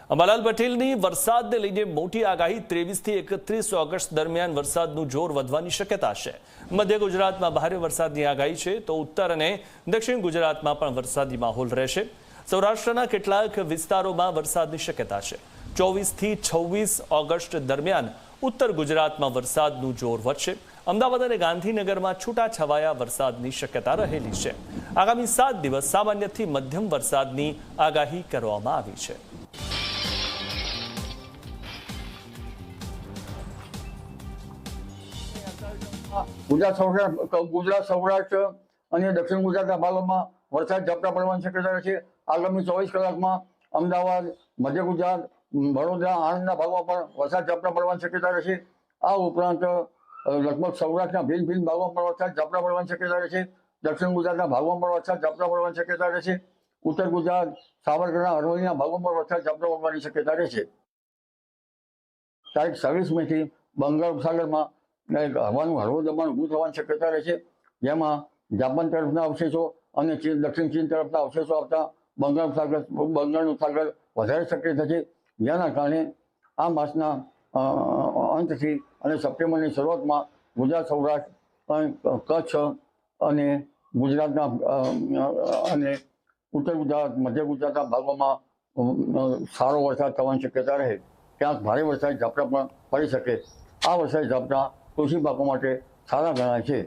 અંબાલાલ પટેલની વરસાદને લઈને મોટી આગાહી 23 થી 31 ઓગસ્ટ દરમિયાન વરસાદનું જોર વધવાની શક્યતા છે। મધ્ય ગુજરાતમાં ભારે વરસાદની આગાહી છે તો ઉત્તર અને દક્ષિણ ગુજરાતમાં પણ વરસાદી માહોલ રહેશે। સૌરાષ્ટ્રના કેટલાક વિસ્તારોમાં વરસાદની શક્યતા છે। 24 થી 26 ઓગસ્ટ દરમિયાન ઉત્તર ગુજરાતમાં વરસાદનું જોર વધશે। અમદાવાદ અને ગાંધીનગરમાં છૂટાછવાયા વરસાદની શક્યતા રહેલી છે। આગામી 7 દિવસ સામાન્યથી મધ્યમ વરસાદની આગાહી કરવામાં આવી છે। ગુજરાત સૌરાષ્ટ્ર અને દક્ષિણ ગુજરાતના ભાગોમાં વરસાદ ઝાપટા પડવાની શક્યતા રહેશે। આગામી 24 કલાકમાં અમદાવાદ, મધ્ય ગુજરાત, વડોદરા, આણંદના ભાગોમાં પણ વરસાદ ઝાપટા પડવાની શક્યતા રહેશે। આ ઉપરાંત લગભગ સૌરાષ્ટ્રના ભિન્ન ભિન્ન ભાગોમાં પણ વરસાદ ઝાપટા પડવાની શક્યતા રહેશે। દક્ષિણ ગુજરાતના ભાગોમાં પણ વરસાદ ઝાપટા પડવાની શક્યતા રહેશે। ઉત્તર ગુજરાત, સાબરકાંઠા, અરવલ્લીના ભાગોમાં પણ વરસાદ ઝાપટા પડવાની શક્યતા રહેશે। તારીખ 26 મેથી બંગાળ ઉપસાગરમાં હવાનું હળવું દબાણ ઊભું થવાની શક્યતા રહેશે, જેમાં જાપાન તરફના અવશેષો અને દક્ષિણ ચીન તરફના અવશેષો આવતા બંગાળનું ઉપસાગર વધારે સક્રિય થશે, જેના કારણે આ માસના અંતથી અને સપ્ટેમ્બરની શરૂઆતમાં ગુજરાત, સૌરાષ્ટ્ર, કચ્છ અને ગુજરાતના અને ઉત્તર ગુજરાત, મધ્ય ગુજરાતના ભાગોમાં સારો વરસાદ થવાની શક્યતા રહે। ક્યાંક ભારે વરસાદ ઝાપટા પણ પડી શકે। આ વરસાદી ઝાપટા કૃષિ પાકો માટે સારા ગણાય છે।